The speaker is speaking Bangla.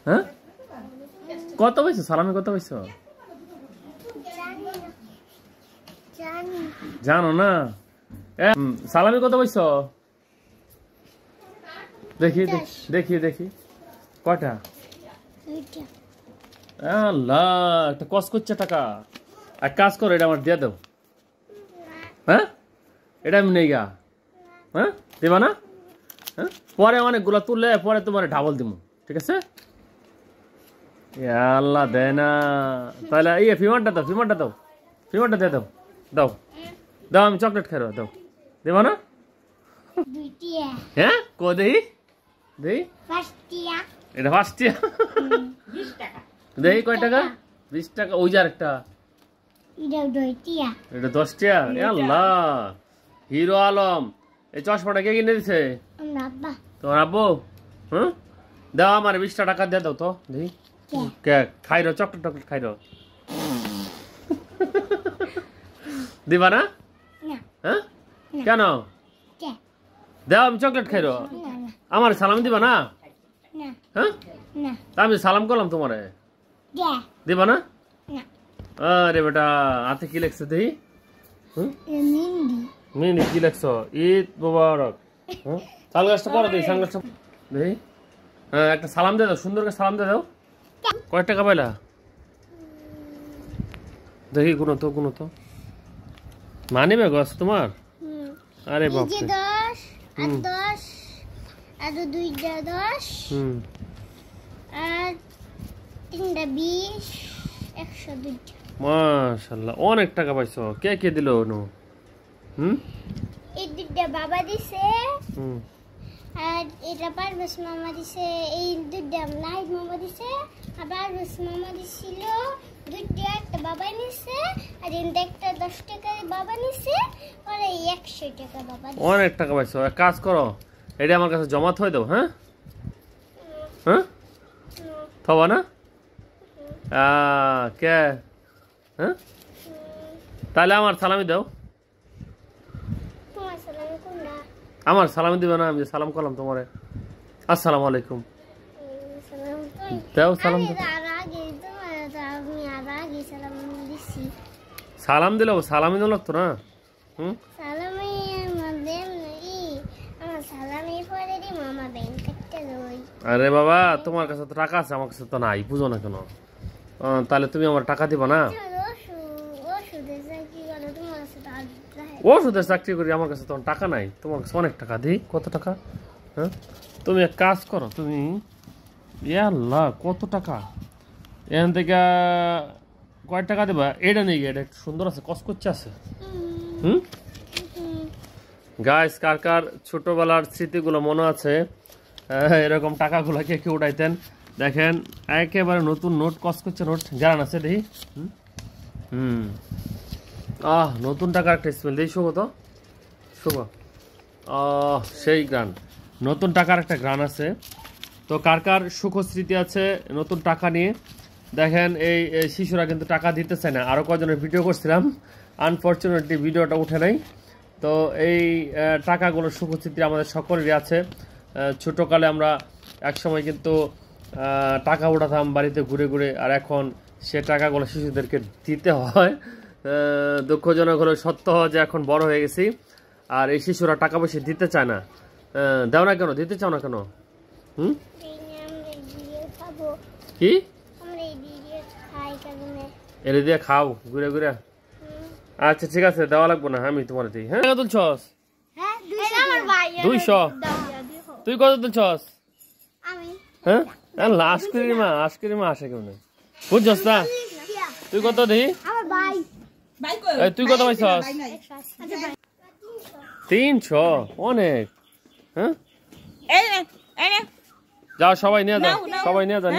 হ্যাঁ কত পাইছো সালামি কত পাইছো জানো না সালামি কত পাইছো দেখি দেখি দেখি কয়টা আল্লাহ একটা কস করছে টাকা এক কাজ করো এটা আমার দিয়ে দাও হ্যাঁ এটা আমি নেই গা হ্যাঁ দেবা না হ্যাঁ পরে অনেকগুলো তুললে পরে তোমার ডাবল দিব ঠিক আছে আল্লাহ দেয় না তাহলে এই ফিমারটা দাও ফিমারটা দিয়ে দাও দাও দাও আমি চকলেট খাই দাও দেবা না হ্যাঁ কো দেই দেই এটা 5 টিয়া দেই কয় টাকা 20 টাকা ওই যার একটা এটা 10 টিয়া আল্লাহ হিরো আলম এই চশমাটা কে কিনে দিছে তোমার আব্বু হ্যাঁ দাও আমার 20 টাকা দিয়ে দাও তো দেখি কে খাইরো চকলেট খাইরো দিবা না হ্যাঁ কেন দাও আমি চকলেট খাইরো আমার সালাম দিবা না হ্যাঁ আমি সালাম করলাম তোমারে দিবা না আরে বেটা হাতে কি লেখছে দেখি মিনি কি লেখছো ঈদ মোবারক সানগ্লাসটা পরো দেখি সানগ্লাসটা দেখি হ্যাঁ একটা সালাম দিয়ে দাও সুন্দর করে সালাম দিয়ে দাও কয় টাকা পাইলা দেখি গুনো তো মানি ব্যাগ আছে তোমার আরে বাপ 10 আর 2টা 10 আর 3টা 20 102 মাশাআল্লাহ অনেক টাকা পাইছো কে দিল ওনো এই দুইটা বাবা দিছে আর এটা পারভেজ মামা দিছে এই দুইটা নাইট মামা দিছে আবার পারভেজ মামা দিছিল দুইটা একটা বাবা নিছে আর একটা 10 টাকা বাবা নিছে আর 100 টাকা বাবা দিছে অনেক টাকা পাইছো এক কাজ করো এটা আমার কাছে জমা থই দাও হ্যাঁ থবা না কে হ্যাঁ তাহলে আমার সালামি দাও তোমার সালামি কোনটা আমার সালামি দিবে না আমি সালাম করলাম তোমারে আসসালামু আলাইকুম দাও সালাম সালাম দিলে সালামি দিল তো না আরে বাবা তোমার কাছে তো টাকা আছে আমার কাছে তো নাই বুঝো না কেন তাহলে তুমি আমার টাকা দিবা না ওষুধের চাকরি করি আমার কাছে তখন টাকা নাই তোমার কাছে অনেক টাকা দিই কত টাকা হ্যাঁ তুমি এক কাজ করো তুমি আল্লাহ কত টাকা এখান থেকে কয় টাকা দেবা এটা নেই এটা একটু সুন্দর আছে কসকচ্ছে আছে গাইস কার কার ছোটবেলার স্মৃতিগুলো মনে আছে এরকম টাকাগুলো কে উঠাইতেন দেখেন একেবারে নতুন নোট কসকচ্ছে নোট জানান আছে দেখি নতুন টাকার একটা স্মেল দেখি শুভ তো শুভ সেই গান নতুন টাকার একটা গান আছে তো কার কার সুখ স্মৃতি আছে নতুন টাকা নিয়ে দেখেন এই শিশুরা কিন্তু টাকা দিতে চায় না আরও কজনের ভিডিও করছিলাম আনফরচুনেটলি ভিডিওটা উঠে নাই তো এই টাকাগুলো সুখ স্মৃতি আমাদের সকলেরই আছে ছোটোকালে আমরা একসময় কিন্তু টাকা উঠাতাম বাড়িতে ঘুরে ঘুরে আর এখন সে টাকাগুলো শিশুদেরকে দিতে হয় দুঃখজনক হলো সত্য যে এখন বড় হয়ে গেছি আর এই শিশুরা টাকা পয়সা দিতে চায় না দাও না কেন দিতে চাও না কেন কি এর দিয়ে খাও ঘুরে ঘুরে আচ্ছা ঠিক আছে দেওয়া লাগবো না আমি তোমার দিই হ্যাঁ কত তুলছস 200 তুই কত তুলছস হ্যাঁ আশকিরিমা আসে কেমন বুঝছস না তুই কত দিই তুই কত পাইছস 300 অনেক হ্যাঁ যাও সবাই নিয়ে যাও নিয়ে যা